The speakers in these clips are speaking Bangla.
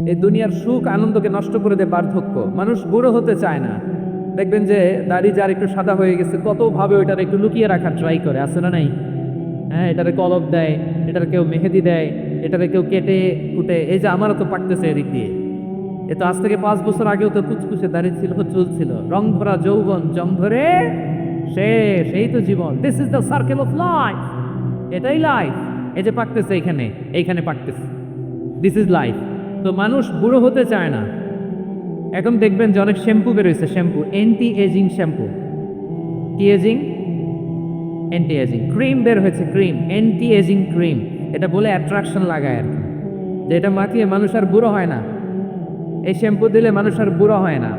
এই দুনিয়ার সুখ আনন্দকে নষ্ট করে দেয় বার্ধক্য। মানুষ বুড়ো হতে চায় না। দেখবেন যে দাড়ি যার একটু সাদা হয়ে গেছে কত ভাবে ওইটার একটু লুকিয়ে রাখার ট্রাই করে, আছে না নাই? হ্যাঁ, এটারে কলপ দেয়, এটার কেউ মেহেদি দেয়, এটারে কেউ কেটে কুটে। এই যে আমারও তো পাকতেছে এদিক দিয়ে। এ তো আজ থেকে 5 বছর আগেও তো কুচকুচে দাড়ি ছিল, চুল ছিল, রং ধরা যৌবন, জং ধরে শেষ। এই তো জীবন। This is the circle of life. এটাই লাইফ। এই যে পাকতেছে এইখানে পাকতেছে। This is life. তো মানুষ বুড়ো হতে চায় না। এখন দেখবেন যে অনেক শ্যাম্পু বেরোয়েছে, শ্যাম্পু অ্যান্টি এজিং শ্যাম্পু। কি এজিং? অ্যান্টি এজিং ক্রিম বের হয়েছে, ক্রিম অ্যান্টি এজিং ক্রিম। এটা বলে অ্যাট্রাকশন লাগায় আর কি, যে এটা মাখিয়ে মানুষ আর বুড়ো হয় না। এই শ্যাম্পু দিলে মানুষ আর বুড়ো হয় না।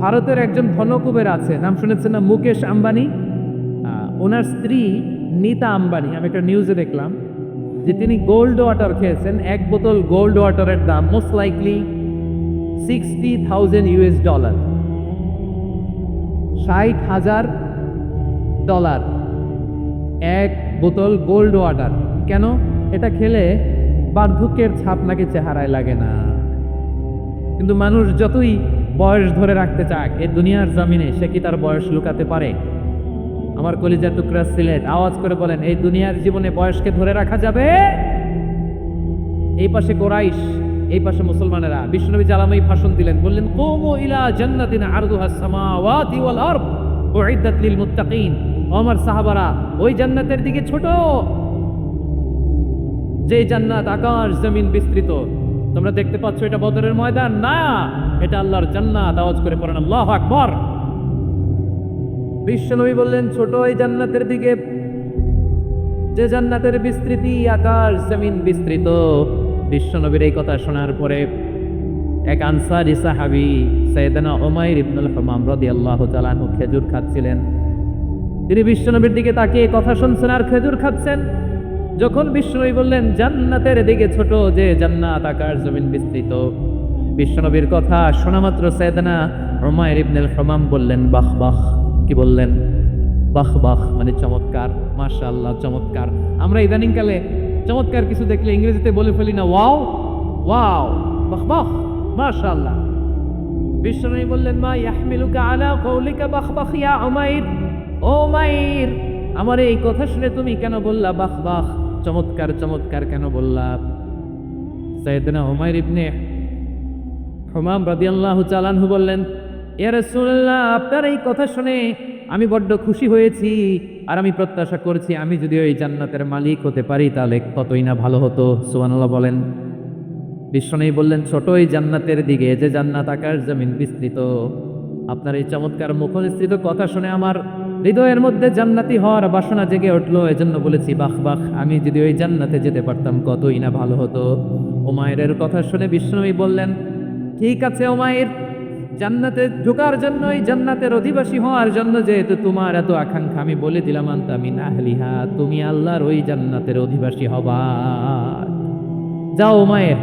ভারতের একজন ধনকুবের আছে, নাম শুনেছেন না? মুকেশ আম্বানি। ওনার স্ত্রী নীতা আম্বানি, আমি একটা নিউজে দেখলাম যে তিনি গোল্ড ওয়াটার খেয়েছেন। 1 বোতল গোল্ড ওয়াটারের দাম মোস্ট লাইকলি $60,000, $60,000 এক বোতল গোল্ড ওয়াটার। কেন? এটা খেলে বার্ধক্যের ছাপ নাকি চেহারায় লাগে না। কিন্তু মানুষ যতই বয়স ধরে রাখতে চাক এই দুনিয়ার জমিনে, সে কি তার বয়স লুকাতে পারে? আমার কলিজার টুকরা সিলেট, আওয়াজ করে বলেন, এই দুনিয়ার জীবনে বয়সকে ধরে রাখা যাবে? এই পাশে কোরাইশ, এই পাশে মুসলমানেরা। বিশ্বনবী জালামাই ভাষণ দিলেন, বললেন, কুমু ইলা জান্নাতিন আরদুহাস সামাওয়াতি ওয়াল আরদ উইদ্দাত লিল মুত্তাকিন। ও আমার সাহাবারা, ওই জান্নাতের দিকে ছোট, যে জান্নাত আকাশ জমিন বিস্তৃত। তোমরা দেখতে পাচ্ছ এটা বদরের ময়দান না, এটা আল্লাহর জান্নাত। আওয়াজ করে পড়েন আল্লাহু আকবার। বিশ্বনবী বললেন, ছোট এই জান্নাতের দিকে, যে জান্নাতের বিস্তৃতি আকাশ জমিন বিস্তৃত। বিশ্বনবীর এই কথা শোনার পরে এক আনসারী সাহাবী সাইয়েদনা উমাইর ইবনুল হুমাম রাদিয়াল্লাহু তাআলা আনহু খেজুর খাচ্ছিলেন। তিনি বিশ্বনবীর দিকে তাকিয়ে কথা শুনছেন আর খেজুর খাচ্ছেন। যখন বিশ্বনবী বললেন জান্নাতের দিকে ছোট, যে জান্নাত আকাশ জমিন বিস্তৃত, বিশ্বনবীর কথা শোনা মাত্র সাইয়েদনা উমাইর ইবনুল হুমাম বললেন বাহ বাহ। কি বললেন? বাহ বাহ, মানে চমৎকার, মাশাআল্লাহ, চমৎকার। আমরা ইদানিং কালে চমৎকার কিছু দেখলে ইংরেজিতে বলে ফেলি না, ওয়াও ওয়াও, বাহ বাহ, মাশাআল্লাহ। বিশ্বনবী বললেন, মা ইয়াহমিলুকা আলা কওলিকা বাহ বাহ ইয়া উমাইর। ও উমাইর, আমার এই কথা শুনে তুমি কেন বললা বাহ বাহ, চমৎকার চমৎকার কেন বললা? সাইয়েদনা উমাইর ইবনে হুমাম রাদিয়াল্লাহু তাআলা আনহু বললেন, ইয়া রাসূলুল্লাহ, আপনার এই কথা শুনে আমি বড্ড খুশি হয়েছি, আর আমি প্রত্যাশা করছি আমি যদি ওই জান্নাতের মালিক হতে পারি তাহলে কতই না ভালো হতো। সুবহানাল্লাহ বলেন। বিশ্বনবী বললেন, ছোট এই জান্নাতের দিকে, যে জান্নাত আকাশ জমিন বিস্তৃত। আপনার এই চমৎকার মুখনিসৃত কথা শুনে আমার হৃদয়ের মধ্যে জান্নাতি হওয়ার বাসনা জেগে উঠলো, এজন্য বলেছি বাহ বাহ, আমি যদি ওই জান্নাতে যেতে পারতাম কতই না ভালো হতো। উমাইরের কথা শুনে বিশ্বনবী বললেন, ঠিক আছে উমাইর, জান্নাতে ঢোকার জন্য, এই জান্নাতের অধিবাসী হওয়ার জন্য যেহেতু তোমার এত আকাঙ্ক্ষা, আমি বলে দিলাম আনতা মিন আহলিহা, তুমি আল্লাহর ওই জান্নাতের অধিবাসী হবা। যাও উমাইর,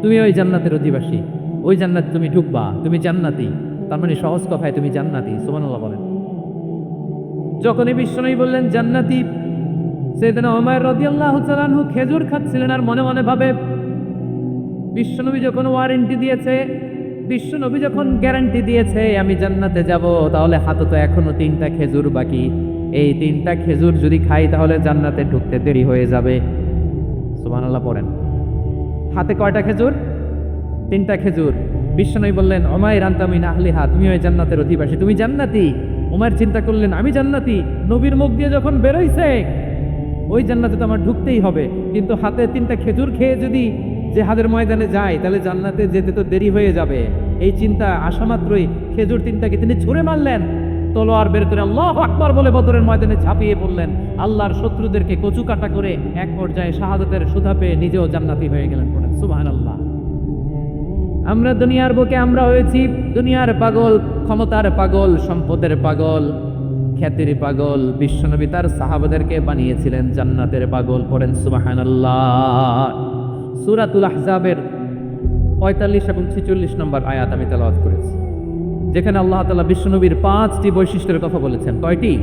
তুমি ওই জান্নাতের অধিবাসী, ওই জান্নাতে তুমি ঢুকবা, তুমি জান্নাতি। তার মানে সহজ কথায় তুমি জান্নাতি। সুবহানাল্লাহ বলেন। যখনই বিশ্বনবী বললেন জান্নাতি, সাইয়েদনা উমাইর রাদিয়াল্লাহু তাআলা আনহু খেজুর খাচ্ছিলেন আর মনে মনে ভাবে, বিশ্বনবী যখন ওয়ারেন্টি দিয়েছে, বিশ্বনবী যখন গ্যারান্টি দিয়েছে আমি জান্নাতে যাব, তাহলে হাতে তো এখনো 3টা খেজুর বাকি। এই 3টা খেজুর যদি খাই তাহলে জান্নাতে ঢুকতে দেরি হয়ে যাবে। সুবহানাল্লাহ পড়েন। হাতে কয়টা খেজুর? 3টা খেজুর। বিশ্বনবী বললেন, উমাইর আনতা মিন আহলিহা, তুমি ওই জান্নাতের অধিবাসী, তুমি জান্নাতি। উমাইর চিন্তা করলেন, আমি জান্নাতি, নবীর মুখ দিয়ে যখন বেরোইছে ওই জান্নাতে তো আমার ঢুকতেই হবে, কিন্তু হাতে 3টা খেজুর খেয়ে যদি জিহাদের ময়দানে যায় তাহলে জান্নাতে যেতে তো দেরি হয়ে যাবে। এই চিন্তা আসা মাত্রই খেজুর 3টাকে তিনি ছুঁড়ে মারলেন, তলোয়ার বের করে আল্লাহু আকবার বলে বদরের ময়দানে ঝাঁপিয়ে পড়লেন। আল্লাহর শত্রুদেরকে কচু কাটা করে এক পর্যায়ে শাহাদাতের সুধা পেয়ে নিজেও জান্নাতি হয়ে গেলেন। পড়েন সুবহানাল্লাহ। আমরা দুনিয়ার বুকে আমরা হয়েছি দুনিয়ার পাগল, ক্ষমতার পাগল, সম্পদের পাগল, খ্যাতির পাগল। বিশ্বনবী তার সাহাবাদেরকে বানিয়েছিলেন জান্নাতের পাগল। পড়েন সুবহানাল্লাহ। সূরাতুল আহজাবের 45 এবং 46 নম্বর আয়াত আমি তেলাওয়াত করেছি, যেখানে আল্লাহ তাআলা বিশ্বনবীর 5টি বৈশিষ্ট্যের কথা বলেছেন। কয়টি?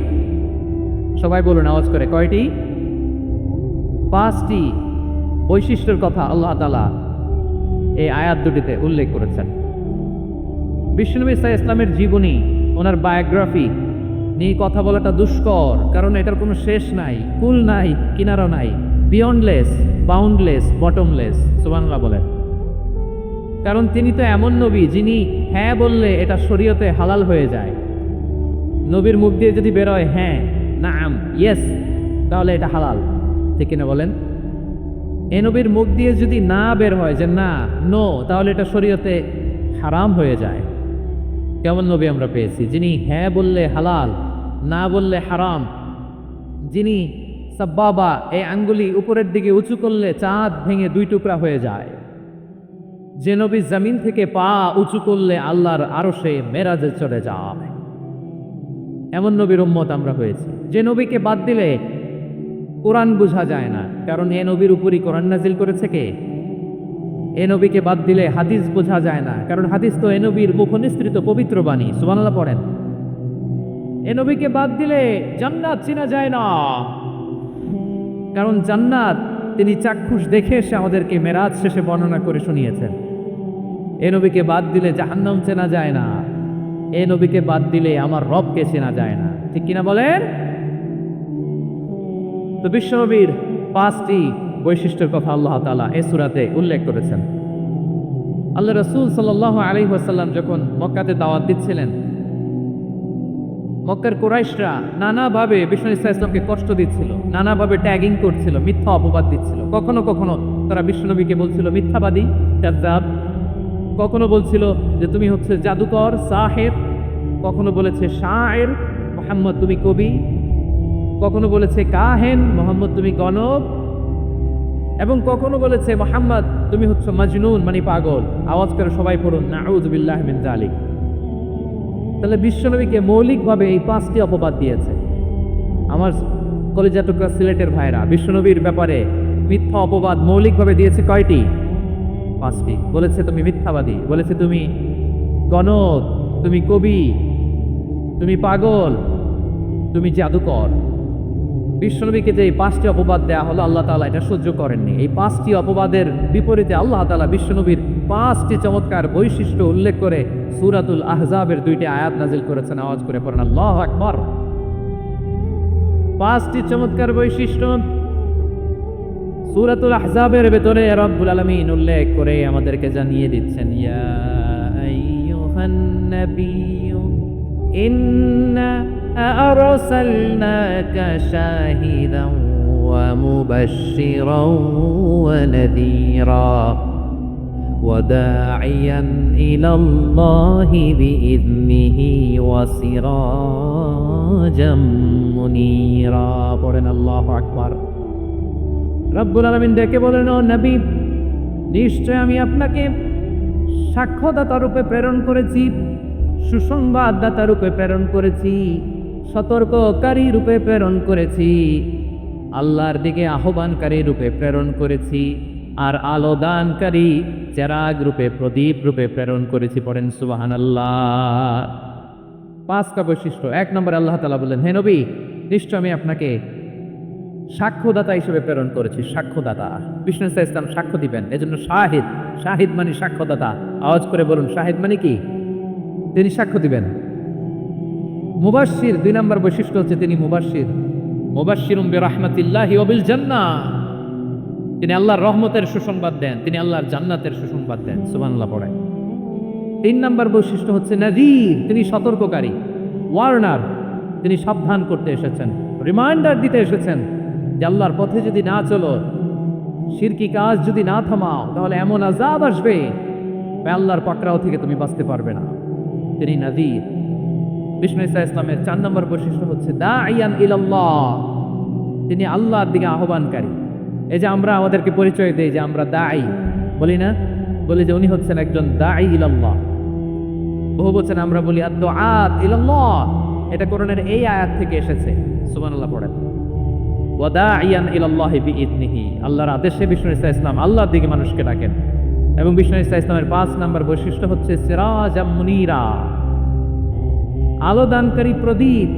সবাই বলুন আওয়াজ করে, কয়টি? 5টি বৈশিষ্ট্যের কথা আল্লাহ তাআলা এই আয়াত দুটিতে উল্লেখ করেছেন। বিশ্বনবী সাল্লাল্লাহু আলাইহি ইসলামের জীবনী, ওনার বায়োগ্রাফি নিয়ে কথা বলাটা দুষ্কর, কারণ এটার কোনো শেষ নাই, কুল নাই, কিনারা নাই, বিয়ন্ডলেস, বাউন্ডলেস, বটমলেস। সুবহানাল্লাহ বলেন। কারণ তিনি তো এমন নবী যিনি হ্যাঁ বললে এটা শরীয়তে হালাল হয়ে যায়। নবীর মুখ দিয়ে যদি বেরোয় হ্যাঁ, নাম, ইয়েস, তাহলে এটা হালাল, ঠিক কিনা বলেন? এ নবীর মুখ দিয়ে যদি না বের হয় যে না, নো, তাহলে এটা শরীয়তে হারাম হয়ে যায়। কেমন নবী আমরা পেয়েছি যিনি হ্যাঁ বললে হালাল, না বললে হারাম, যিনি সাব্বাবা, এই আঙ্গুলি উপরের দিকে উঁচু করলে চাঁদ ভেঙে দুই টুকরা হয়ে যায়, যে নবী জমিন থেকে পা উঁচু করলে আল্লাহর আরশে মেরাজে চলে যায়। এমন নবীর উম্মত আমরা হয়েছি। যে নবীকে বাদ দিলে কোরআন বোঝা যায় না, কারণ এ নবীর উপরই কোরআন নাজিল করেছে কে? এ নবীকে বাদ দিলে হাদিস বোঝা যায় না, কারণ হাদিস তো এ নবীর মুখনিসৃত পবিত্র বাণী। সুবহানাল্লাহ পড়েন। এ নবীকে বাদ দিলে জান্নাত চেনা যায় না, কারণ জান্নাত তিনি চাক্ষুষ দেখে এসে আমাদেরকে মেরাজ শেষে বর্ণনা করে শুনিয়েছেন। এ নবীকে বাদ দিলে জাহান্নাম চেনা যায় না, এ নবীকে বাদ দিলে আমার রবকে চেনা যায় না, ঠিক কিনা বলেন? তো বিশ্বনবীর 5টি বৈশিষ্ট্যের কথা আল্লাহ তাআলা এই সূরাতে উল্লেখ করেছেন। আল্লাহ রাসূল সাল্লাল্লাহু আলাইহি ওয়াসাল্লাম যখন মক্কাতে দাওয়াত দিচ্ছিলেন, মক্কার কুরাইশরা নানাভাবে বিশ্বনবী সাল্লাল্লাহু আলাইহি ওয়াসাল্লামকে কষ্ট দিচ্ছিল, নানাভাবে ট্যাগিং করছিল, মিথ্যা অপবাদ দিচ্ছিল। কখনো কখনো তারা বিশ্বনবীকে বলছিল মিথ্যাবাদী, কাযযাব। কখনো বলছিল যে তুমি হচ্ছে জাদুকর, সাহের। কখনো বলেছে শায়ের, মুহাম্মদ তুমি কবি। কখনো বলেছে কাহেন, মুহাম্মদ তুমি গণক। এবং কখনো বলেছে মুহাম্মদ তুমি হচ্ছে মাজনুন, মানে পাগল। আওয়াজ করে সবাই পড়ুন নাউযু বিল্লাহি মিন যালিক। তাহলে বিশ্বনবীকে মৌলিকভাবে এই 5টি অপবাদ দিয়েছে। আমার কলেজা টুকরা সিলেটের ভাইরা, বিশ্বনবীর ব্যাপারে মিথ্যা অপবাদ মৌলিকভাবে দিয়েছে কয়টি? 5টি। বলেছে তুমি মিথ্যাবাদী, বলেছে তুমি গণক, তুমি কবি, তুমি পাগল, তুমি জাদুকর। বিশ্বনবীকে যে এই 5টি অপবাদ দেয়া হলো, আল্লাহ তাআলা এটা সহ্য করেননি। এই 5টি অপবাদের বিপরীতে আল্লাহ তাআলা বিশ্বনবীর 5টি চমৎকার বৈশিষ্ট্য উল্লেখ করে সূরাতুল আহজাবের 2টি আয়াত নাজিল করেছেন। আওয়াজ করে পড়েন আল্লাহু আকবার। 5টি চমৎকার বৈশিষ্ট্য সূরাতুল আহজাবের ভেতরে রব্বুল আলামিন উল্লেখ করে আমাদেরকে জানিয়ে দিচ্ছেন, ইয়া আইয়ুহান নাবিয়্যু ইন্না আরসালনাকা শাহিদান ওয়া মুবাশশিরান ওয়া নাযীরা ওয়া দাঈয়ান ইলাল্লাহি বিইذনিহি ওয়া সিরাজাম মুনীরা। পড়েন আল্লাহু আকবার। রব্বুল আলামিন ডেকে বলেন, ও নবী, নিশ্চয় আমি আপনাকে সাক্ষ্যদাতা রূপে প্রেরণ করেছি, সুসংবাদদাতা রূপে প্রেরণ করেছি, সতর্ককারী রূপে প্রেরণ করেছি, আল্লাহর দিকে আহ্বানকারী রূপে প্রেরণ করেছি, আর আলো দানকারী চেরাগ রূপে, প্রদীপ রূপে প্রেরণ করেছি। পড়েন সুবহানাল্লাহ। 5টা বৈশিষ্ট্য। 1 নম্বরে আল্লাহ তাআলা বললেন, হে নবী, নিশ্চয় আমি আপনাকে সাক্ষ্যদাতা হিসেবে প্রেরণ করেছি। সাক্ষ্যদাতা, বিষ্ণু ইসলাম সাক্ষ্য দিবেন, এজন্য শাহিদ। শাহিদ মানে সাক্ষ্যদাতা। আওয়াজ করে বলুন, শাহিদ মানে কি? তিনি সাক্ষ্য দিবেন। মুবাশশির, 2 নম্বর বৈশিষ্ট্য হচ্ছে তিনি মুবাশশির। মুবাশশিরুম বিরাহমাতিল্লাহি ওয়া বিল জান্নাহ। তিনি আল্লাহর রহমতের সুসংবাদ দেন, তিনি আল্লাহর জান্নাতের সুসংবাদ দেন। সুবহানাল্লাহ পড়ে। 3 নম্বর বৈশিষ্ট্য হচ্ছে নাযীর, তিনি সতর্ককারী, ওয়ার্নার। তিনি সাবধান করতে এসেছেন, রিমাইন্ডার দিতে এসেছেন যে আল্লাহর পথে যদি না চলো, শিরকি কাজ যদি না থামাও, তাহলে এমন আযাব আসবে আল্লাহর পাকড়াও থেকে তুমি বাঁচতে পারবে না। তিনি নাযীর। বিষ্ণু ঈসা ইসলামের 4 নম্বর বৈশিষ্ট্য হচ্ছে দাঈয়ান ইলাল্লাহ, তিনি আল্লাহর দিকে আহ্বানকারী। এই যে আমরা আমাদেরকে পরিচয় দেই যে আমরা দাঈ, বলি না? বলি যে উনি হচ্ছেন একজন দাঈ ইলাল্লাহ। বহু বচন আমরা বলি আদ-দুআত ইলাল্লাহ। এটা কোরআনের এই আয়াত থেকে এসেছে। সুবহানাল্লাহ পড়েন। ওয়া দাঈয়ান ইলাল্লাহি বিইذনিহি, আল্লাহর আদেশে বিষ্ণু ঈসা ইসলাম আল্লাহর দিকে মানুষকে ডাকেন। এবং বিষ্ণু ঈসা ইসলামের 5 নম্বর বৈশিষ্ট্য হচ্ছে সিরাজাম মুনীরা, আলো দানকারী প্রদীপ,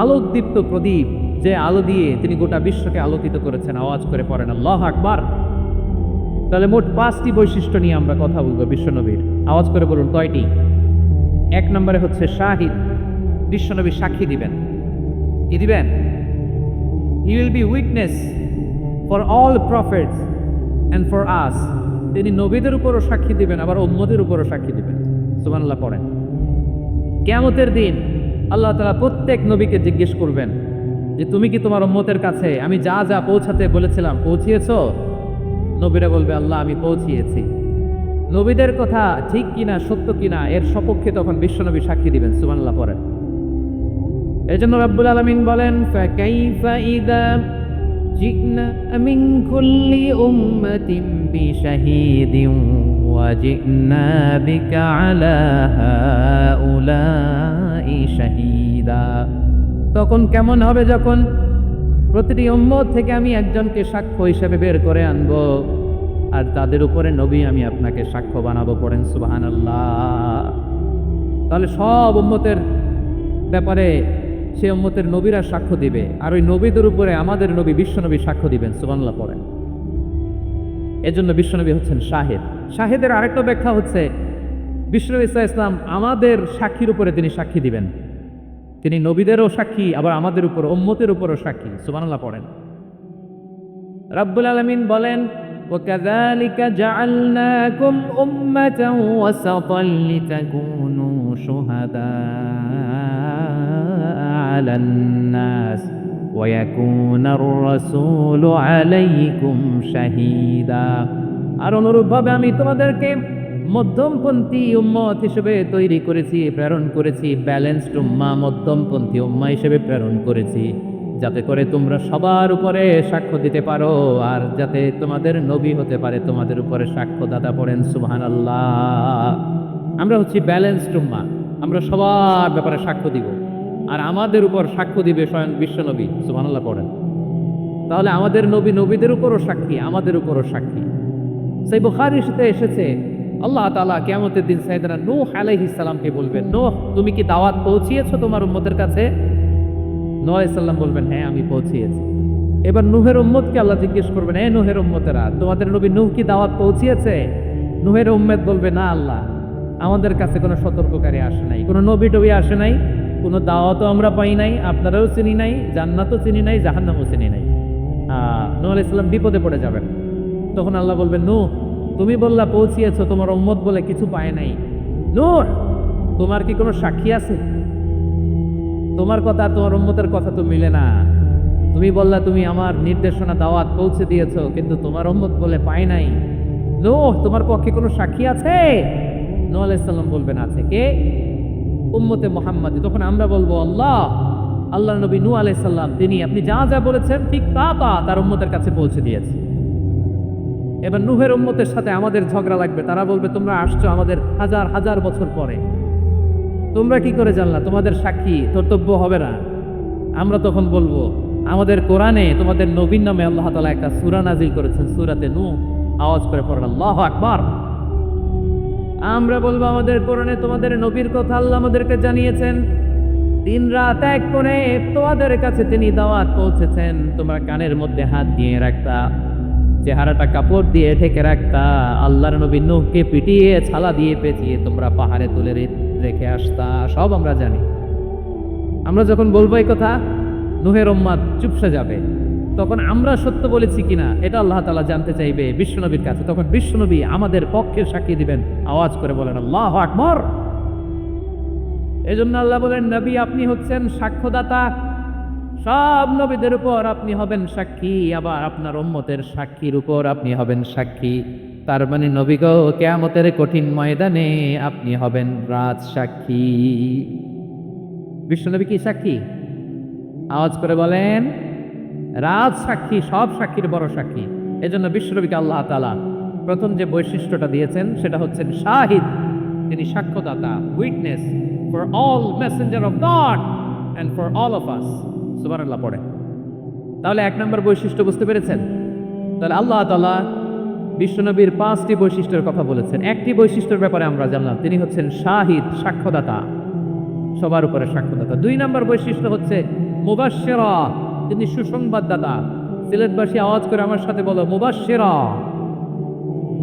আলোকদীপ্ত প্রদীপ, যে আলো দিয়ে তিনি গোটা বিশ্বকে আলোকিত করেছেন। আওয়াজ করে পড়েন আল্লাহু আকবার। তাহলে মোট 5টি বৈশিষ্ট্য নিয়ে আমরা কথা বলবো বিশ্বনবীর। আওয়াজ করে বলুন কয়টি? 1 নম্বরে হচ্ছে শাহিদ, বিশ্বনবী সাক্ষী দিবেন। কি দিবেন? He will be witness for all prophets and for us. তিনি নবীদের উপরও সাক্ষী দিবেন, আবার উম্মতের উপরও সাক্ষী দিবেন। সুবহানাল্লাহ পড়েন। কিয়ামতের দিন আল্লাহ তাআলা প্রত্যেক নবীকে জিজ্ঞেস করবেন যে তুমি কি তোমার উম্মতের কাছে আমি যা যা পৌঁছাতে বলেছিলাম পৌঁছিয়েছো? নবীরা বলবে আল্লাহ আমি পৌঁছিয়েছি। নবীদের কথা ঠিক কিনা সত্য কিনা এর সপক্ষে তখন বিশ্বনবী সাক্ষী দিবেন। সুবহানাল্লাহ পড়েন। এজন্য রাব্বুল আলামিন বলেন ফাকাইফা ইযা জিনা মিন কুল্লি উম্মাতিন বিশাহিদিন ওয়া জিনা বিকা আলা হাউলাই শাহীদা। তখন কেমন হবে যখন প্রতিটি উম্মত থেকে আমি একজনকে সাক্ষ্য হিসেবে বের করে আনবো, আর তাদের উপরে নবী আমি আপনাকে সাক্ষ্য বানাবো। পড়েন সুবহানাল্লাহ। তাহলে সব উম্মতের ব্যাপারে সে উম্মতের নবীরা সাক্ষ্য দিবে, আর ওই নবীদের উপরে আমাদের নবী বিশ্বনবী সাক্ষ্য দিবেন। সুবহানাল্লাহ পড়েন। এজন্য বিশ্বনবী হচ্ছেন শাহিদ। শাহিদের আরেকটা ব্যাখ্যা হচ্ছে বিশ্বনবী সাল্লাল্লাহু আলাইহি ওয়াসাল্লাম আমাদের সাক্ষীর উপরে তিনি সাক্ষী দিবেন। তিনি নবীদেরও সাক্ষী, আবার আমাদের উপর উম্মতের উপরও সাক্ষী। সুবহানাল্লাহ পড়েন। রাব্বুল আলামিন বলেন ওয়াকাযালিকা জাআলনাকুম উম্মাতান ওয়াসাতান লিতাকুনু শুহাদা আলান নাস ওয়া ইয়াকুনার রাসূলু আলাইকুম শাহীদা। আর অনুরূপভাবে আমি তোমাদেরকে মধ্যমপন্থী উম্মত হিসেবে তৈরি করেছি, প্রেরণ করেছি। ব্যালেন্সড উম্মাহ, মধ্যমপন্থী উম্মাহ হিসেবে প্রেরণ করেছি, যাতে করে তোমরা সবার উপরে সাক্ষ্য দিতে পারো, আর যাতে তোমাদের নবী হতে পারে তোমাদের উপরে সাক্ষ্যদাতা। পড়েন সুবহানাল্লাহ। আমরা হচ্ছি ব্যালেন্সড উম্মাহ, আমরা সবার ব্যাপারে সাক্ষ্য দিব, আর আমাদের উপর সাক্ষ্য দিবে স্বয়ং বিশ্বনবী। সুবহানাল্লাহ পড়েন। তাহলে আমাদের নবী নবীদের উপরও সাক্ষী, আমাদের উপরও সাক্ষী। সেই বুখারীর সাথে এসেছে আল্লাহ তাআলা কিয়ামতের দিন সাইয়েদনা নূহ আলাইহিস সালামকে বলবেন, নূহ তুমি কি দাওয়াত পৌঁছিয়েছো তোমার উম্মতের কাছে? নূহ আলাইহিস সালাম বলবেন হ্যাঁ আমি পৌঁছিয়েছি। এবার নূহের উম্মতকে আল্লাহ জিজ্ঞেস করবেন, হ্যাঁ নূহের উম্মতেরা তোমাদের নবী নূহ কি দাওয়াত পৌঁছিয়েছে? নূহের উম্মত বলবে না আল্লাহ, আমাদের কাছে কোনো সতর্ককারী আসে নাই, কোনো নবী টবি আসে নাই, কোনো দাওয়াতও আমরা পাই নাই, আপনারাও চিনি নাই, জান্নাতও চিনি নাই, জাহান্নামও চিনি নাই। নূহ আলাইহিস সালাম বিপদে পড়ে যাবেন। তখন আল্লাহ বলবেন নূহ তুমি বললা পৌঁছিয়েছো, তোমার উম্মত বলে কিছু পায় নাই। নূহ তোমার কি কোনো সাক্ষী আছে? তোমার কথা আর তোমার উম্মতের কথা তো মিলে না। তুমি বললা তুমি আমার নির্দেশনা দাওয়াত পৌঁছে দিয়েছো, কিন্তু তোমার উম্মত বলে পায় নাই। নূহ তোমার পক্ষে কোনো সাক্ষী আছে? নূহ আলাইহিস সালাম বলবেন আছে। কে? উম্মতে মুহাম্মাদী। তখন আমরা বলবো আল্লাহ নবী নূহ আলাইহিস সালাম তিনি আপনি যা যা বলেছেন ঠিক তা তার উম্মতের কাছে পৌঁছে দিয়েছে। এবার নূহের উম্মতের সাথে আমাদের ঝগড়া লাগবে। তারা বলবে তোমরা আসছো আমাদের হাজার হাজার বছর পরে, তোমরা কি করে জানলা? তোমাদের সাক্ষী কর্তব্য হবে না। আমরা তখন বলবো আমাদের কোরআনে তোমাদের নবীর নামে আল্লাহ তাআলা একটা সূরা নাজিল করেছেন, সূরাতে নূহ। আওয়াজ করে পড়েন আল্লাহু আকবার। আমরা বলবো আমাদের কোরআনে তোমাদের নবীর কথা আল্লাহ আমাদেরকে জানিয়েছেন, দিন রাত এক করে তোমাদের কাছে তিনি দাওয়াত পৌঁছেছেন। তোমরা কানের মধ্যে হাত দিয়ে রাখতা, চেহারাটা কাপড় দিয়ে ঢেকে রাখতা, আল্লাহর নবী নূহকে পিটিয়ে ছালা দিয়ে পেঁচিয়ে তোমরা পাহাড়ে তুলে রেখে আসতা। সব আমরা জানি। আমরা যখন বলবো এই কথা নূহের উম্মত চুপসে যাবে। তখন আমরা সত্য বলেছি কিনা এটা আল্লাহ তাআলা জানতে চাইবে বিশ্বনবীর কাছে। তখন বিশ্বনবী আমাদের পক্ষে সাক্ষী দিবেন। আওয়াজ করে বলেন আল্লাহু আকবার। এজন্য আল্লাহ বলেন নবী আপনি হচ্ছেন সাক্ষ্যদাতা, সব নবীদের উপর আপনি হবেন সাক্ষী, আবার আপনার উম্মতের সাক্ষীর উপর আপনি হবেন সাক্ষী। তার মানে নবী গো কিয়ামতের কঠিন ময়দানে আপনি হবেন রাজ সাক্ষী। বিশ্বনবী কি সাক্ষী? আওয়াজ করে বলেন রাজ সাক্ষী, সব সাক্ষীর বড় সাক্ষী। এজন্য বিশ্বনবীকে আল্লাহ তাআলা প্রথম যে বৈশিষ্ট্যটা দিয়েছেন সেটা হচ্ছেন শাহিদ। তিনি সাক্ষ্যদাতা, witness for all messenger of God and for all of us. সুবহানাল্লাহ পড়ে। তাহলে 1 নম্বর বৈশিষ্ট্য বুঝতে পেরেছেন? তাহলে আল্লাহ তাআলা বিশ্বনবীর 5টি বৈশিষ্ট্যের কথা বলেছেন। একটি বৈশিষ্ট্যের ব্যাপারে আমরা জানলাম, তিনি হচ্ছেন শাহিদ, সাক্ষ্যদাতা, সবার উপরে সাক্ষ্যদাতা। 2 নম্বর বৈশিষ্ট্য হচ্ছে মুবাশশিরা, তিনি সুসংবাদদাতা। সিলেটবাসী আওয়াজ করে আমার সাথে বলো মুবাশশিরা।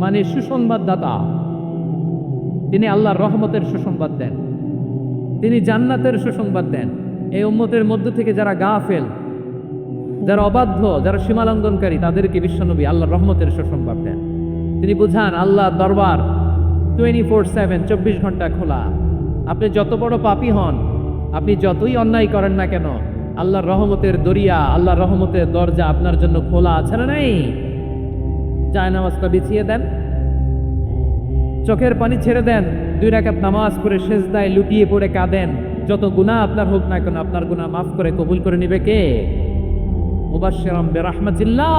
মানে সুসংবাদদাতা। তিনি আল্লাহর রহমতের সুসংবাদ দেন, তিনি জান্নাতের সুসংবাদ দেন। এই উম্মতের মধ্য থেকে যারা গাফেল, যারা অবাধ্য, যারা সীমালঙ্ঘনকারী, তাদেরকে বিশ্বনবী আল্লাহর রহমতের সুসংবাদ দেন। তিনি বুঝান আল্লাহর দরবার 24/7, 24 ঘন্টা খোলা। আপনি যত বড় পাপী হন, আপনি যতই অন্যায় করেন না কেন, আল্লাহর রহমতের দরিয়া, আল্লাহর রহমতের দরজা আপনার জন্য খোলা আছে না নাই? জায়নামাজটা বিছিয়ে দেন, চোখের পানি ছেড়ে দেন, 2 রাকাত নামাজ পড়ে সেজদায় লুটিয়ে পড়ে কাঁদেন। যত গুনাহ আপনার হোক না কেন, আপনার গুনাহ মাফ করে কবুল করে নিবে কে? মুবাশশিরাম বিরাহমাতিল্লাহ,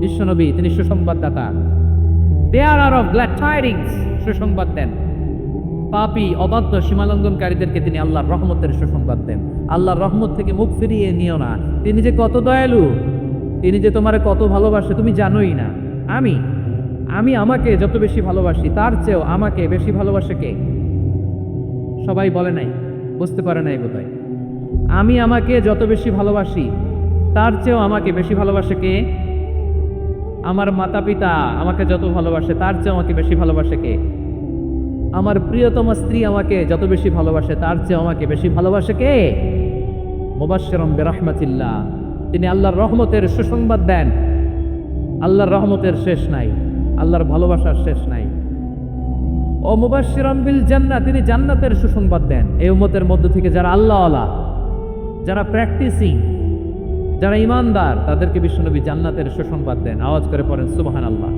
বিশ্বনবী তিনি সুসংবাদদাতা। বেয়ারার অফ গ্ল্যাড টাইডিংস, সুসংবাদ দেন। পাপী, অবাধ্য, সীমালঙ্ঘনকারীদেরকে তিনি আল্লাহর রহমতের সুসংবাদ দেন। আল্লাহর রহমত থেকে মুখ ফিরিয়ে নিও না। তিনি যে কত দয়ালু, তিনি যে তোমারে কত ভালোবাসে তুমি জানোই না। আমি আমাকে যত বেশি ভালোবাসি, তার চেয়েও আমাকে বেশি ভালোবাসে কে? সবাই বলে নাই, বুঝতে পারে নাই বোধহয়। আমি আমাকে যত বেশি ভালোবাসি, তার চেয়েও আমাকে বেশি ভালোবাসে কে? আমার মাতা পিতা আমাকে যত ভালোবাসে, তার চেয়েও আমাকে বেশি ভালোবাসে কে? আমার প্রিয়তম স্ত্রী আমাকে যত বেশি ভালোবাসে, তার চেয়েও আমাকে বেশি ভালোবাসে কে? মুবাশশিরাম বিরাহমাতিল্লাহ, তিনি আল্লাহর রহমতের সুসংবাদ দেন। আল্লাহর রহমতের শেষ নাই, আল্লাহর ভালোবাসার শেষ নাই। ও মুবাশশিরাম বিল জান্নাহ, তিনি জান্নাতের সুসংবাদ দেন। এই উম্মতের মধ্য থেকে যারা আল্লাহওয়ালা, যারা প্র্যাকটিসিং, যারা ইমানদার, তাদেরকে বিশ্বনবী জান্নাতের সুসংবাদ দেন। আওয়াজ করে পড়েন সুবহানাল্লাহ।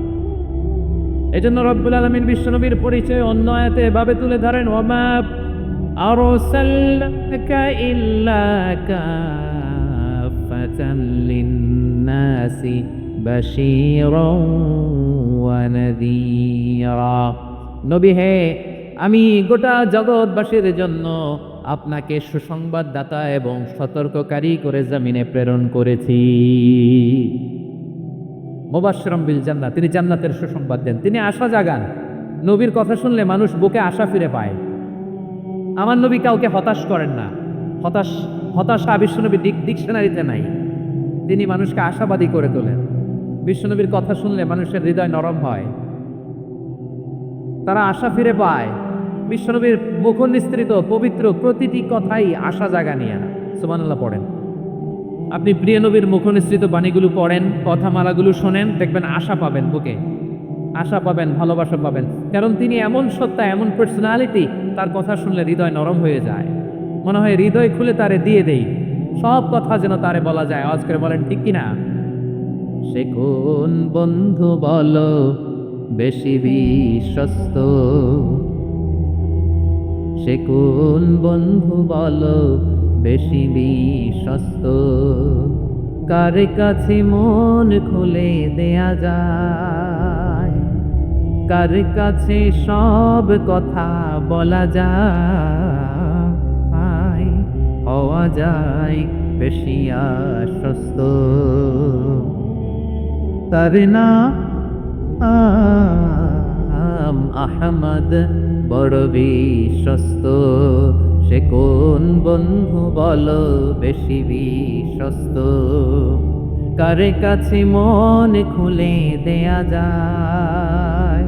এজন্য রব্বুল আলামিন বিশ্বনবীর পরিচয় অন্য আয়াতে এভাবে তুলে ধরেন, ওয়ামা আরসালনাকা ইল্লা কাফাতান লিন্নাসি বাশীরাও ওয়া নাযীরা। নবী হে, আমি গোটা জগৎবাসীর জন্য আপনাকে সুসংবাদদাতা এবং সতর্ককারী করে জমিনে প্রেরণ করেছি। মুবাশশিরাম বিল জান্নাহ, তিনি জান্নাতের সুসংবাদ দেন, তিনি আশা জাগান। নবীর কথা শুনলে মানুষ বুকে আশা ফিরে পায়। আমার নবী কাউকে হতাশ করেন না। হতাশা বিশ্বনবীর ডিকশনারিতে নাই। তিনি মানুষকে আশাবাদী করে তোলেন। বিশ্বনবীর কথা শুনলে মানুষের হৃদয় নরম হয়, তারা আশা ফিরে পায়। বিশ্বনবীর মুখ নিঃসৃত পবিত্র প্রতিটি কথাই আশা জাগানিয়া। সুবহানাল্লাহ পড়েন। আপনি প্রিয় নবীর মুখ নিঃসৃত বাণীগুলো পড়েন, কথামালাগুলো শোনেন, দেখবেন আশা পাবেন, বুকে আশা পাবেন, ভালোবাসা পাবেন। কারণ তিনি এমন সত্তা, এমন পার্সোনালিটি, তার কথা শুনলে হৃদয় নরম হয়ে যায়। মনে হয় হৃদয় খুলে তারে দিয়ে দেই, সব কথা যেন তারে বলা যায়। আওয়াজ করে বলেন ঠিক কিনা? সে কোন বন্ধু বলো বেশি বিশ্বস্ত? সে কোন বন্ধু বলো বেশি বিশ্বস্ত? কার কাছে মন খুলে দেয়া যায়, কার কাছে সব কথা বলা যায়, হওয়া যায় বেশি আশ্বস্ত। তার নাম আহমদ, বড় বিশ্বস্ত। সে কোন বন্ধু বলো বেশি বিশ্বস্ত? কার কাছে মন খুলে দেয়া যায়,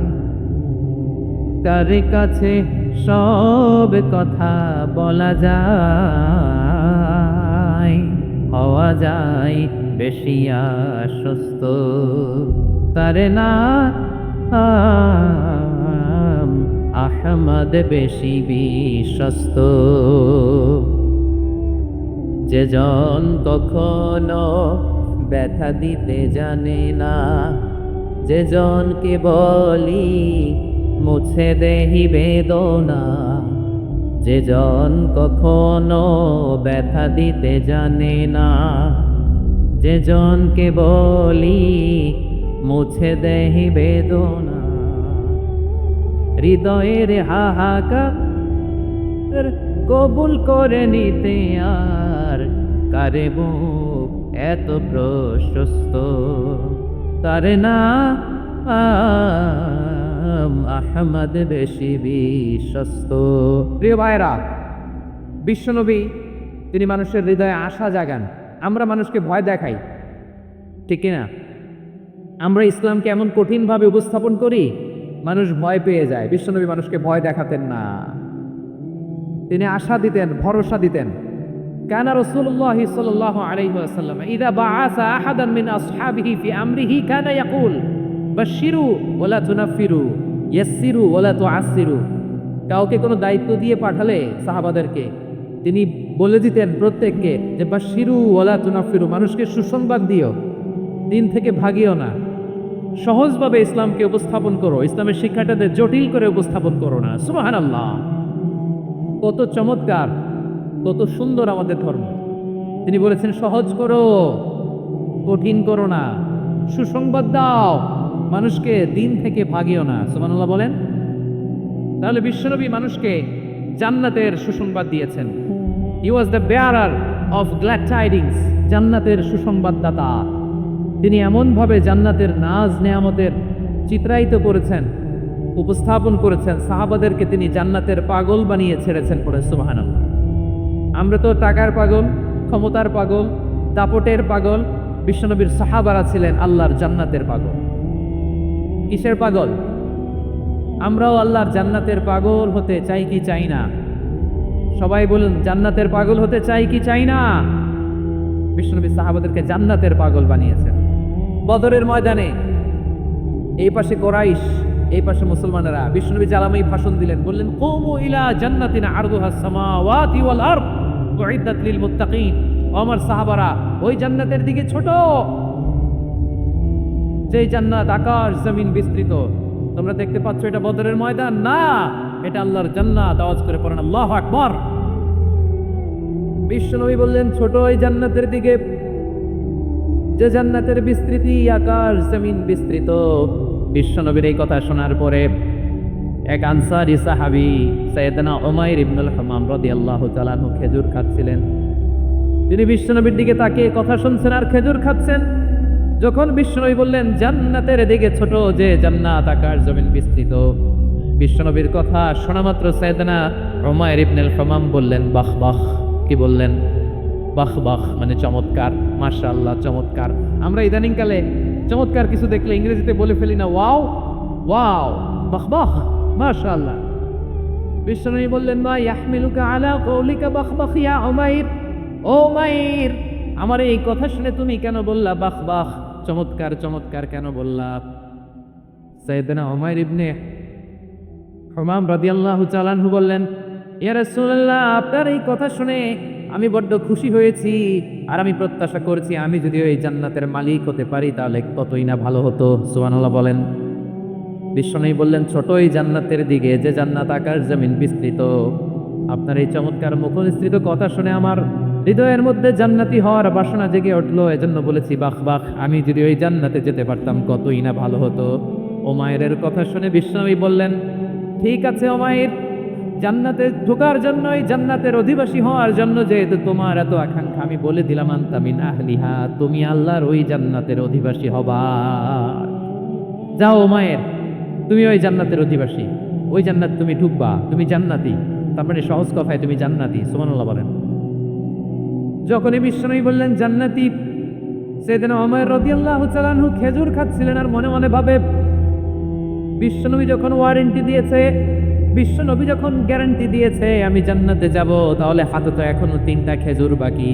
কার কাছে সব কথা বলা যায়, হওয়া যায় বেশি আশ্বস্ত। তার নাম আহমদ, বেশি বিশ্বস্ত। যে জন কখনো ব্যথা দিতে জানে না, যে জনকে বলি মুছে দেহি বেদনা, যে জন কখনো ব্যথা দিতে জানে না, যে জনকে বলি মুছে দেহি বেদনা, হৃদয়ের হাহাকার কবুল করে নিতে আর কারে বুক এত প্রশস্ত। তার নাম আহমদ, বেশি বিশ্বস্ত। প্রিয় ভাইরা, বিশ্বনবী তিনি মানুষের হৃদয়ে আশা জাগান। আমরা মানুষকে ভয় দেখাই, ঠিক কিনা? আমরা ইসলামকে এমন কঠিনভাবে উপস্থাপন করি, মানুষ ভয় পেয়ে যায়। বিশ্বনবী মানুষকে ভয় দেখাতেন না, তিনি আশা দিতেন, ভরসা দিতেন। কানা রাসূলুল্লাহ সাল্লাল্লাহু আলাইহি ওয়াসাল্লাম ইযা বাআসা আহাদান মিন আসহাবিহি ফি আমরিহি কানা ইয়াকুল বাশশিরু ওয়া লা তুনাফিরু ইয়াসসিরু ওয়া লা তুআসসিরু। কাউকে কোনো দায়িত্ব দিয়ে পাঠালে সাহাবাদেরকে তিনি বলে দিতেন প্রত্যেককে যে বাশশিরু ওয়া লা তুনাফিরু, মানুষকে সুসংবাদ দিও, দিন থেকে ভাগিও না, সহজভাবে ইসলামকে উপস্থাপন করো, ইসলামের শিক্ষাটাতে জটিল করে উপস্থাপন করো না। সুবহানাল্লাহ, কত চমৎকার, কত সুন্দর আমাদের ধর্ম। তিনি বলেছেন সহজ করো, কঠিন করো না, সুসংবাদ দাও, মানুষকে দিন থেকে ভাগিও না। সুবহানাল্লাহ বলেন। তাহলে বিশ্বনবী মানুষকে জান্নাতের সুসংবাদ দিয়েছেন। He was the bearer of glad tidings, জান্নাতের সুসংবাদদাতা। তিনি এমনভাবে জান্নাতের নাজ নেয়ামতের চিত্রায়িত করেছেন, উপস্থাপন করেছেন, সাহাবাদেরকে তিনি জান্নাতের পাগল বানিয়ে ছেড়েছেন। পড়ে সুবহানাল্লাহ। আমরা তো টাকার পাগল, ক্ষমতার পাগল, দাপটের পাগল। বিশ্বনবীর সাহাবারা ছিলেন আল্লাহর জান্নাতের পাগল। কিসের পাগল? আমরাও আল্লাহর জান্নাতের পাগল হতে চাই কি চাই না? সবাই বলুন, জান্নাতের পাগল হতে চাই কি চাই না? বিশ্বনবী সাহাবাদেরকে জান্নাতের পাগল বানিয়েছেন। বদরের ময়দানে এই পাশে কোরাইশ, এই পাশে মুসলমানেরা। বিশ্বনবী জালামাই ভাষণ দিলেন, বললেন কুমু ইলা জান্নাতিন আরদুহাস সামাওয়াতি ওয়াল আরদ উইদ্দাত লিল মুত্তাকিন। আমার সাহাবারা, ওই জান্নাতের দিকে ছোট, যেই জান্নাত আকাশ জমিন বিস্তৃত। তোমরা দেখতে পাচ্ছ এটা বদরের ময়দান না, এটা আল্লাহর জান্নাত। আওয়াজ করে পড়েন আল্লাহু আকবার। বিশ্বনবী বললেন ছোট ওই জান্নাতের দিকে, যে জান্নাতের বিস্তৃতি আকাশ জমিন বিস্তৃত। বিশ্বনবীর এই কথা শোনার পরে এক আনসারী সাহাবী সাইয়েদনা উমাইর ইবনুল হামাম রাদিয়াল্লাহু তাআলা আনহু খেজুর খাচ্ছিলেন। তিনি বিশ্বনবীর দিকে তাকিয়ে কথা শুনছেন আর খেজুর খাচ্ছেন। যখন বিশ্বনবী বললেন জান্নাতের দিকে ছোট, যে জান্নাত আকাশ জমিন বিস্তৃত, বিশ্বনবীর কথা শোনা মাত্র সাইয়েদনা উমাইর ইবনুল হামাম বললেন বাহ বাহ। কি বললেন? বাহ বাহ, মানে চমৎকার, মাশাআল্লাহ, চমৎকার। আমরা ইদানিংকালে চমৎকার কিছু দেখলে ইংরেজিতে বলে ফেলি না ওয়াও ওয়াও, বাহ বাহ, মাশাআল্লাহ। বিশ্বনবী বললেন মা ইয়াহমিলুকা আলা কওলিকা বাহ বাহ ইয়া উমাইর। ও উমাইর, আমার এই কথা শুনে তুমি কেন বললা বাহ বাহ, চমৎকার চমৎকার কেন বললা? সাইয়েদনা উমাইর ইবনে হামাম রাদিয়াল্লাহু তাআলা আনহু বললেন ইয়া রাসূলুল্লাহ, আপনার এই কথা শুনে আমি বড্ড খুশি হয়েছি, আর আমি প্রত্যাশা করছি আমি যদি ওই জান্নাতের মালিক হতে পারি তাহলে কতই না ভালো হতো। সুবহানাল্লাহ বলেন। বিশ্বনবী বললেন ছোট ওই জান্নাতের দিকে, যে জান্নাত আকাশ জমিন বিস্তৃত। আপনার এই চমৎকার মুখনিসৃত কথা শুনে আমার হৃদয়ের মধ্যে জান্নাতি হওয়ার বাসনা জেগে উঠলো, এজন্য বলেছি বাহ বাহ, আমি যদি ওই জান্নাতে যেতে পারতাম কতই না ভালো হতো। উমাইরের কথা শুনে বিশ্বনবী বললেন ঠিক আছে উমাইর, জান্নাতে ঢোকার জন্য, এই জান্নাতের অধিবাসী হওয়ার জন্য যেহেতু তোমার এত আকাঙ্ক্ষা, আমি বলে দিলাম আনতা মিন আহলিহা, তুমি আল্লাহর ওই জান্নাতের অধিবাসী হবা। যাও উমাইর, তুমি ওই জান্নাতের অধিবাসী, ওই জান্নাত তুমি ঢুকবা, তুমি জান্নাতি। তার মানে সহজ কথায় তুমি জান্নাতি। সুবহানাল্লাহ বলেন। যখনই বিশ্বনবী বললেন জান্নাতি, সাইয়েদনা উমাইর রাদিয়াল্লাহু তাআলা আনহু খেজুর খাচ্ছিলেন আর মনে মনে ভাবে বিশ্বনবী যখন ওয়ারেন্টি দিয়েছে, বিশ্বনবী যখন গ্যারান্টি দিয়েছে আমি জান্নাতে যাব, তাহলে হাতে তো এখনো 3টা খেজুর বাকি।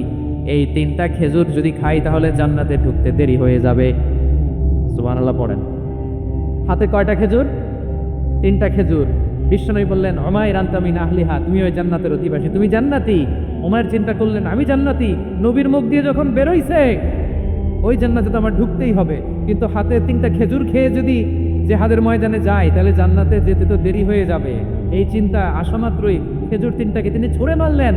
এই 3টা খেজুর যদি খাই তাহলে জান্নাতে ঢুকতে দেরি হয়ে যাবে। সুবহানাল্লাহ পড়েন। হাতে কয়টা খেজুর? 3টা খেজুর। বিশ্বনবী বললেন উমাইর আনতা মিন আহলিহা, তুমি ওই জান্নাতের অধিবাসী, তুমি জান্নাতি। উমাইর চিন্তা করলেন আমি জান্নাতি, নবীর মুখ দিয়ে যখন বেরোইছে ওই জান্নাতে তো আমার ঢুকতেই হবে, কিন্তু হাতে 3টা খেজুর খেয়ে যদি জিহাদের ময়দানে যায় তাহলে জান্নাতে যেতে তো দেরি হয়ে যাবে। এই চিন্তা আসা মাত্রই খেজুর 3টাকে তিনি ছুঁড়ে মারলেন,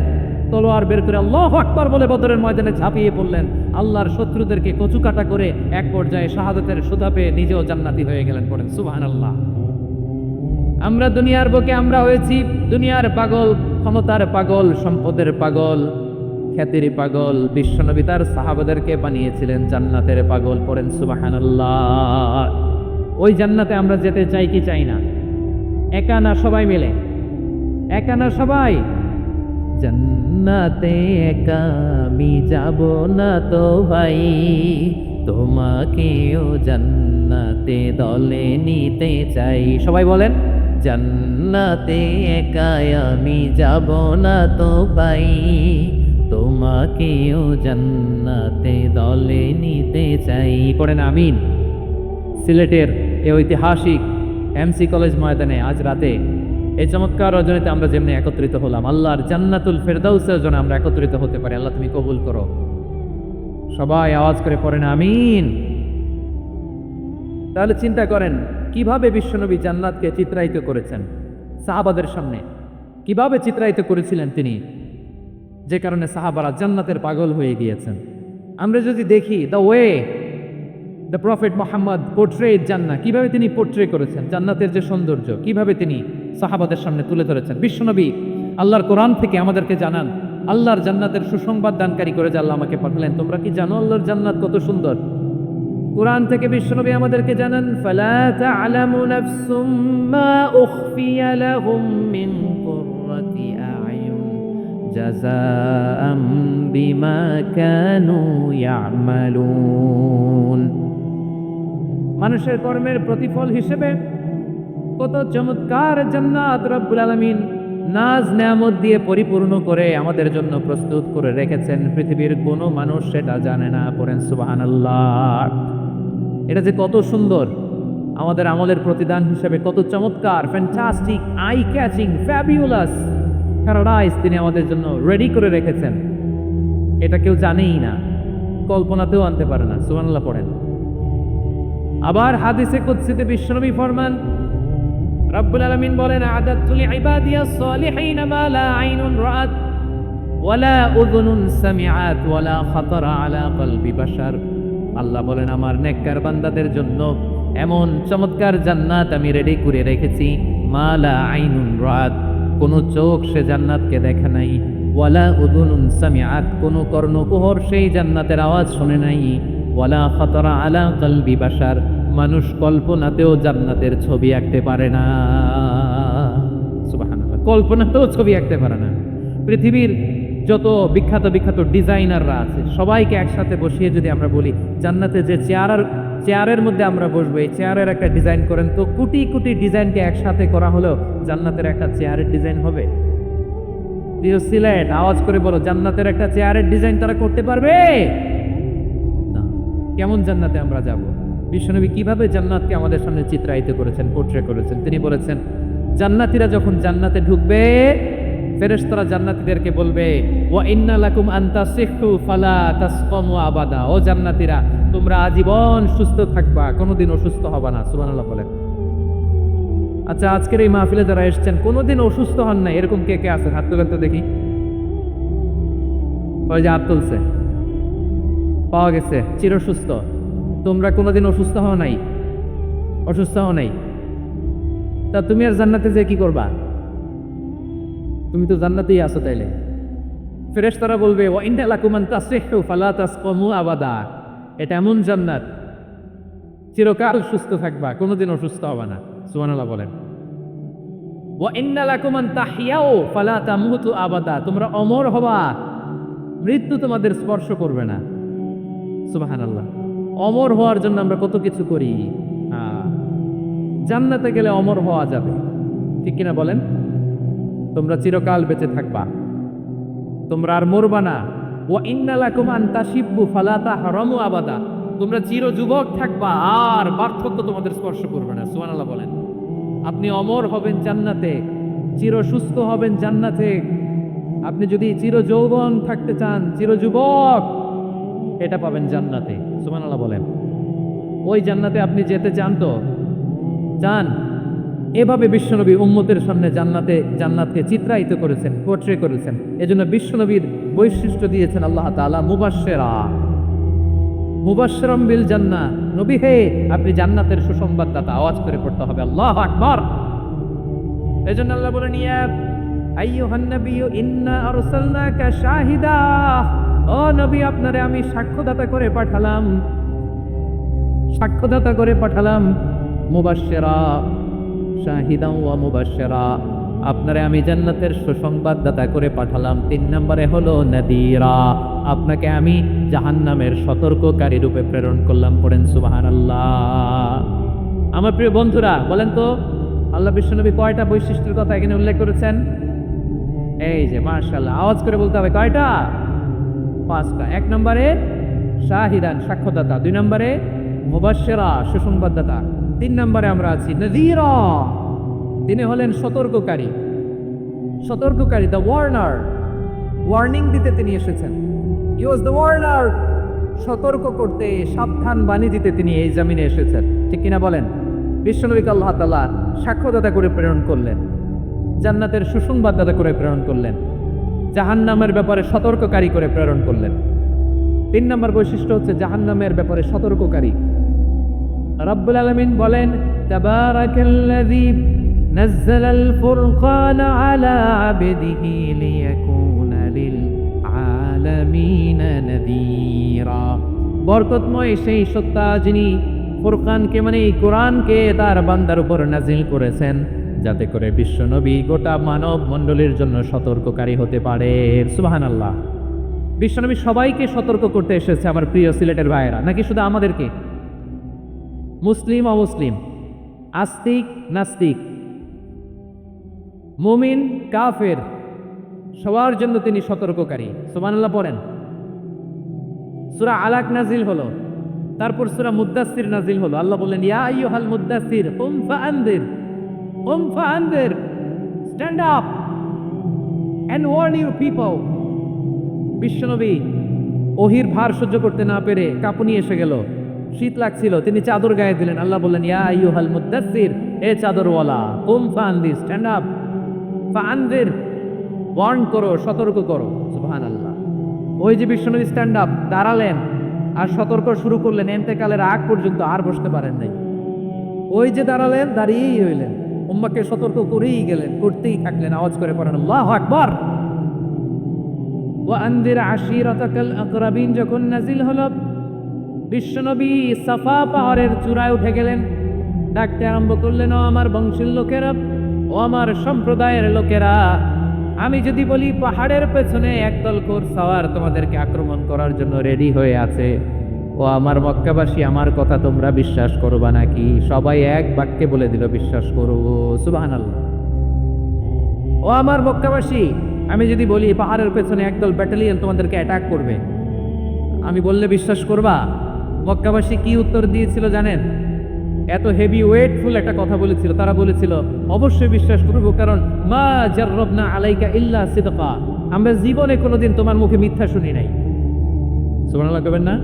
তলোয়ার বের করে আল্লাহু আকবার বলে বদরের ময়দানে ঝাঁপিয়ে পড়লেন। আল্লাহর শত্রুদেরকে কচুকাটা করে এক পর্যায়ে শাহাদাতের সুধা পেয়ে নিজেও জান্নাতি হয়ে গেলেন। পড়েন সুবহানাল্লাহ। আমরা দুনিয়ার বুকে আমরা হয়েছি দুনিয়ার পাগল, ক্ষমতার পাগল, সম্পদের পাগল, খ্যাতির পাগল। বিশ্বনবী তার সাহাবাদেরকে বানিয়েছিলেন জান্নাতের পাগল। পড়েন সুবহানাল্লাহ। ওই জান্নাতে আমরা যেতে চাই কি চাই না? একা না সবাই মিলে? একা না সবাই? জান্নাতে একা আমি যাব না তো ভাই, তোমাকেও জান্নাতে দলে নিতে চাই। সবাই বলেন, জান্নাতে একাই আমি যাব না তো পাই, তোমাকেও জান্নাতে দলে নিতে চাই। পড়েন আমিন। সিলেটের এই ঐতিহাসিক এমসি কলেজ ময়দানে আজ রাতে এই চমৎকার রজনীতে আমরা যেমনি একত্রিত হলাম, আল্লাহর জান্নাতুল ফেরদাউসের জন্য আমরা একত্রিত হতে পারি। আল্লাহ তুমি কবুল করো। সবাই আওয়াজ করে পড়েন আমিন। তাহলে চিন্তা করেন কিভাবে বিশ্বনবী জান্নাতকে চিত্রায়িত করেছেন সাহাবাদের সামনে, কিভাবে চিত্রায়িত করেছিলেন তিনি, যে কারণে সাহাবারা জান্নাতের পাগল হয়ে গিয়েছেন। আমরা যদি দেখি the way the prophet Mohammad portrait জান্নাত, কিভাবে তিনি পোর্ট্রে করেছেন জান্নাতের যে সৌন্দর্য, কিভাবে তিনি সাহাবাদের সামনে তুলে ধরেছেন। বিশ্বনবী আল্লাহর কোরআন থেকে আমাদেরকে জানান, আল্লাহর জান্নাতের সুসংবাদ দানকারী করে যে আল্লাহ আমাকে পাঠালেন। তোমরা কি জানো আল্লাহর জান্নাত কত সুন্দর? কোরআন থেকে বিশ্বনবী আমাদেরকে জানান, ফালা তা'লামু নাফসুম মা উখফিয়া লাহুম মিন কুররাতি আ'য়ুন জাযাআম বিমা কানু ইয়া'মালুন। মানুষের কর্মের প্রতিফল হিসেবে কত চমৎকার জান্নাত রব্বুল আলামিন নাজ নেয়ামত দিয়ে পরিপূর্ণ করে আমাদের জন্য প্রস্তুত করে রেখেছেন। পৃথিবীর কোনো মানুষ সেটা জানে না। পড়েন সুবহানাল্লাহ। এটা যে কত সুন্দর, আমাদের আমলের প্রতিদান হিসেবে কত চমৎকার, fantastic, eye catching, fabulous paradise তিনি আমাদের জন্য রেডি করে রেখেছেন। এটা কেউ জানেই না, কল্পনাতেও আনতে পারে না। সুবহানাল্লাহ পড়েন। আবার হাদিসে কুদসিতে বিশ্বনবী ফরমান, রব্বুল আলামিন বলেন, আ'দাতু লিইবাদিয়াস সালিহিন মা লা আইনুন রাআত ওয়ালা উযুনুন সামিআত ওয়ালা খাতারা আলা কলবি বাশার। আল্লাহ বলেন, আমার নেককার বান্দাদের জন্য এমন চমৎকার জান্নাত আমি রেডি করে রেখেছি, মা লা আইনুন রাআত, কোন চোখ সে জান্নাতকে দেখে নাই, ওয়ালা উযুনুন সামিআত, কোন কর্ণকুহর সেই জান্নাতের আওয়াজ শুনে নাই, ওয়ালা খাতারা আলা কলবি বাশার, মানুষ কল্পনাতেও জান্নাতের ছবি আঁকতে পারে না। সুবহানাল্লাহ, কল্পনাতেও ছবি আঁকতে পারে না। পৃথিবীর যত বিখ্যাত বিখ্যাত ডিজাইনাররা আছে সবাইকে একসাথে বসিয়ে যদি আমরা বলি জান্নাতে যে চেয়ারের মধ্যে আমরা বসবো, এই চেয়ারের একটা ডিজাইন করেন, তো কোটি কোটি ডিজাইনকে একসাথে করা হলেও জান্নাতের একটা চেয়ারের ডিজাইন হবে? প্রিয় সিলেট, আওয়াজ করে বলো, জান্নাতের একটা চেয়ারের ডিজাইন তারা করতে পারবে না। কেমন জান্নাতে আমরা যাব? বিশ্বনবী কিভাবে জান্নাতকে আমাদের সামনে চিত্রায়িত করেছেন, পোর্ট্রে করেছেন। তিনি বলেছেন, জান্নাতীরা যখন জান্নাতে ঢুকবে, ফেরেশতারা জান্নাতীদেরকে বলবে, ওয়া ইন্না লাকুম আন তাসিহু ফালা তাসকামু আবাদা। ও জান্নাতীরা, তোমরা আজীবন সুস্থ থাকবা, কোনোদিন অসুস্থ হবা না। সুবহানাল্লাহ বলেন। আচ্ছা, আজকের এই মাহফিলে যারা এসেছেন কোনোদিন অসুস্থ হন না, এরকম কে কে আছেন? হাত তুলেন তো দেখি। ওই যে হাত তুলছে, পাওয়া গেছে, চিরসুস্থ। তোমরা কোনোদিন অসুস্থ হও নাই? অসুস্থ হও নাই? তা তুমি আর জান্নাতে যে কি করবা? তুমি তো জান্নাতেই আছো। তাইলে ফেরেশতারা বলবে, ওয়া ইন্না লাকুম আন তাসিহু ফালা তাসকামু আবাদা। এটা এমন জান্নাত, চিরকাল সুস্থ থাকবা, কোনোদিন অসুস্থ হবে না। সুবহানাল্লাহ বলেন। ওয়া ইন্না লাকুম আন তাহইয়াউ ফালা তামুতু আবাদা। তোমরা অমর হবা, মৃত্যু তোমাদের স্পর্শ করবে না। সুবহানাল্লাহ। অমর হওয়ার জন্য আমরা কত কিছু করি। জান্নাতে গেলে অমর হওয়া যাবে, ঠিক কিনা বলেন? তোমরা চিরকাল বেঁচে থাকবা, তোমরা আর মরবা না। ওয়া ইন্না লাকুম আন তাশিব্বু ফালা তাহরামু আবাদা। তোমরা চির যুবক থাকবা, আর বার্ধক্য তোমাদের স্পর্শ করবে না। সুবহানাল্লাহ বলেন। আপনি অমর হবেন জান্নাতে, চির সুস্থ হবেন জান্নাতে। আপনি যদি চির যৌবন থাকতে চান, চির যুবক, এটা পাবেন জান্নাতে। সুবহানাল্লাহ বলেন। ওই জান্নাতে আপনি যেতে চান তো? চান? এভাবে বিশ্বনবী উম্মতের সামনে জান্নাতকে চিত্রায়িত করেছেন, পোর্ট্রে করেছেন। এজন্য বিশ্বনবীর বৈশিষ্ট্য দিয়েছেন আল্লাহ তাআলা মুবাশশিরাম বিল জান্নাহ। নবী হে, আপনি জান্নাতের সুসংবাদদাতা। আওয়াজ করে পড়তে হবে আল্লাহু আকবার। এজন্য আল্লাহ বলেন, ইয়া আইয়ুহান নাবিয়্যু ইন্না আরসালনাকা শাহিদা। ও নবী, আপনারে আমি সাক্ষ্যদাতা করে পাঠালাম, সাক্ষ্যদাতা করে পাঠালাম। মুবাশশিরা, শাহিদান ওয়া মুবাশশিরা, আপনারে আমি জান্নাতের সুসংবাদদাতা করে পাঠালাম। 3 নম্বরে হলো নাদিরা, আপনাকে আমি জাহান্নামের সতর্ককারী রূপে প্রেরণ করলাম। পড়েন সুবহানাল্লাহ। আমার প্রিয় বন্ধুরা, বলেন তো আল্লাহ বিশ্বনবী কয়টা বৈশিষ্ট্যের কথা এখানে উল্লেখ করেছেন? এই যে মাশাআল্লাহ, আওয়াজ করে বলতে হবে কয়টা? 5টা। 1 নম্বরে শাহিদান, সাক্ষ্যদাতা। 2 নম্বরে মুবাশশিরা, সুসংবাদদাতা। 3 নম্বরে আমরা আছি নাযীরা, তিনি হলেন সতর্ককারী। সতর্ককারী, দ্য ওয়ার্নার, ওয়ার্নিং দিতে তিনি এসেছেন। হি ওয়াজ দ্য ওয়ার্নার, সতর্ক করতে, সাবধান বাণী দিতে তিনি এই জমিনে এসেছেন। ঠিক কিনা বলেন? বিশ্বনবীকে আল্লাহ তাআলা সাক্ষ্যদাতা করে প্রেরণ করলেন, জান্নাতের সুসংবাদদাতা করে প্রেরণ করলেন, জাহান্নামের ব্যাপারে সতর্ককারী করে প্রেরণ করলেন। 3 নম্বর বৈশিষ্ট্য হচ্ছে জাহান্নামের ব্যাপারে সতর্ককারী। রব্বুল আলামিন বলেন, তাবারাকাল্লাযী নাযালাল ফুরকানা আলা আবদিহি লিয়াকুনা লিল আলামিনা নাযীরা। বরকতময় সেই সত্তা যিনি ফুরকানকে মানে এই কোরআনকে তার বান্দার উপর নাজিল করেছেন, যাতে করে বিশ্বনবী গোটা মানব মণ্ডলীর জন্য সতর্ককারী হতে পারে। সুবহানাল্লাহ। বিশ্বনবী সবাইকে সতর্ক করতে এসেছে আমার প্রিয় সিলেটের ভাইয়েরা, নাকি শুধু আমাদেরকে? মুসলিম অমুসলিম, আস্তিক নাস্তিক, মুমিন কাফের, সবার জন্য তিনি সতর্ককারী। সুবহানাল্লাহ পড়েন। সূরা আলাক নাজিল হলো, তারপর সূরা মুদ্দাসসির নাজিল হলো। আল্লাহ বললেন, ইয়া আইয়ুহাল মুদ্দাসসির কুম ফাআনদির, কুম ফাআনদির, stand up and warn your people. বিশ্বনবী ওহির ভার সহ্য করতে না পেরে কাঁপুনি এসে গেল, শীত লাগছিল, তিনি চাদর গায়ে দিলেন। আল্লাহ বললেন, ইয়া আইয়ুহাল মুদ্দাসসির, এ চাদরওয়ালা, কুম ফাআনদির, স্ট্যান্ড আপ, ফাআনদির, ওয়ার্ন করো, সতর্ক করো। সুবহানাল্লাহ। ওই যে বিশ্বনবী স্ট্যান্ড আপ, দাঁড়ালেন আর সতর্ক শুরু করলেন, এন্তেকালের আগ পর্যন্ত আর বসতে পারেন নাই। ওই যে দাঁড়ালেন, দাঁড়িয়েই রইলেন, উম্মাহকে সতর্ক করেই গেলেন, করতেই থাকলেন। আওয়াজ করে পড়েন আল্লাহু আকবার। ওয়া আনদির আশিরাতাকাল আকরাবিন যখন নাজিল হলো, বিশ্বনবী সাফা পাহাড়ের চূড়ায় উঠে গেলেন, ডাকতে আরম্ভ করলেন, ও আমার বংশের লোকেরা, ও আমার সম্প্রদায়ের লোকেরা, আমি যদি বলি পাহাড়ের পেছনে একদল ঘোড়সাওয়ার তোমাদেরকে আক্রমণ করার জন্য রেডি হয়ে আছে, ও আমার মক্কাবাসী, আমার কথা তোমরা বিশ্বাস করবা নাকি? সবাই এক বাক্যে বলে দিল, বিশ্বাস করব। সুবহানাল্লাহ। ও আমার মক্কাবাসী, আমি যদি বলি পাহাড়ের পেছনে একদল ব্যাটালিয়ন তোমাদেরকে অ্যাটাক করবে, আমি বললে বিশ্বাস করবা? মক্কাবাসী কি উত্তর দিয়েছিল জানেন? এত হেভি ওয়েটফুল একটা কথা বলেছিল। তারা বলেছিল, অবশ্যই বিশ্বাস করব, কারণ মা জাররাবনা আলাইকা ইল্লা সিদকা, আমরা জীবনে কোনোদিন তোমার মুখে মিথ্যা শুনি নাই। সুবহানাল্লাহ কবেন না?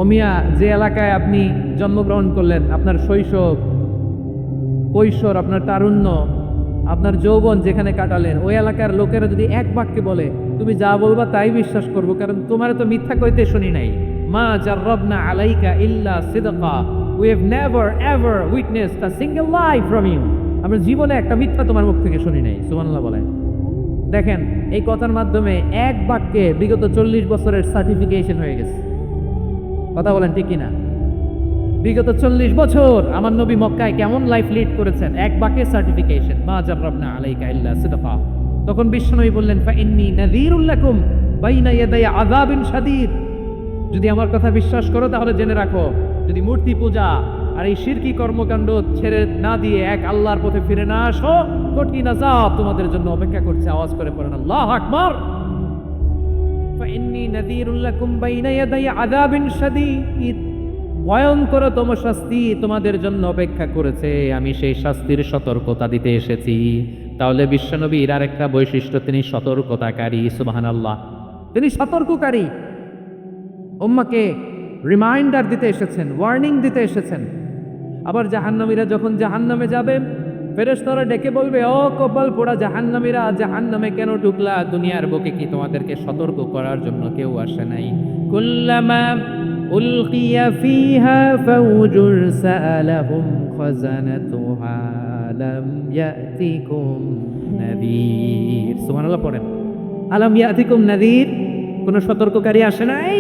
ওমিয়া, যে এলাকায় আপনি জন্মগ্রহণ করলেন, আপনার শৈশব, কৈশোর, আপনার তারুণ্য, আপনার যৌবন যেখানে কাটালেন, ওই এলাকার লোকেরা যদি এক বাক্যে বলে তুমি যা বলবা তাই বিশ্বাস করব, কারণ তোমার তো মিথ্যা কইতে শুনি নাই। মা জাররাবনা আলাইকা ইল্লা সিদকা, we have never ever witnessed a single lie from you, আমরা জীবনে একটা মিথ্যা তোমার মুখ থেকে শুনি নাই। সুবহানাল্লাহ বলেন। দেখেন, এই কথার মাধ্যমে এক বাক্যে বিগত 40 বছরের সার্টিফিকেশন হয়ে গেছে। কথা বলেন ঠিক কিনা? বিগত 40 বছর আমার নবী মক্কায় কেমন লাইফ লিড করেছেন, এক বাক্যে সার্টিফিকেশন, মা জাররাবনা আলাইকা ইল্লা সিদকা। তখন বিশ্বনবী বললেন, ফাইন্নী নাযীরুল লাকুম বাইনা ইয়াদাই আযাবিন শাদীদ, যদি আমার কথা বিশ্বাস করো তাহলে জেনে রাখো, যদি মূর্তি পূজা আর এই শিরকি কর্মকাণ্ড ছেড়ে না দিয়ে এক আল্লাহর পথে ফিরে না আসো, কঠিন আযাব তোমাদের জন্য অপেক্ষা করছে। আওয়াজ করে পড়েন আল্লাহু আকবার। ফাইন্নী নাযীরুল লাকুম বাইনা ইয়াদাই আযাবিন শাদীদ, ভয়ঙ্করতম শাস্তি তোমাদের জন্য অপেক্ষা করেছে, আমি সেই শাস্তির সতর্কতা দিতে এসেছি। তাহলে বিশ্বনবীর আরেকটা বৈশিষ্ট্য, তিনি সতর্কতাকারী। সুবহানাল্লাহ। তিনি সতর্ককারী, উম্মাহকে রিমাইন্ডার দিতে এসেছেন, ওয়ার্নিং দিতে এসেছেন। আবার জাহান্নামীরা যখন জাহান্নামে যাবে, ফেরেশতারা ডেকে বলবে, ও কপাল পোড়া জাহান্নামীরা, জাহান্নামে কেন ঢুকলা? দুনিয়ার বুকে কি তোমাদেরকে সতর্ক করার জন্য কেউ আসে নাই? কুল্লামা উলকিয়া ফিহা ফাউজুর সাআলাহুম খাজানাতুহা আলাম ইয়াতিকুম নাযীর। সুবহানাল্লাহ পড়েন। আলাম ইয়াতিকুম নাযীর, কোন সতর্ককারী আসে নাই?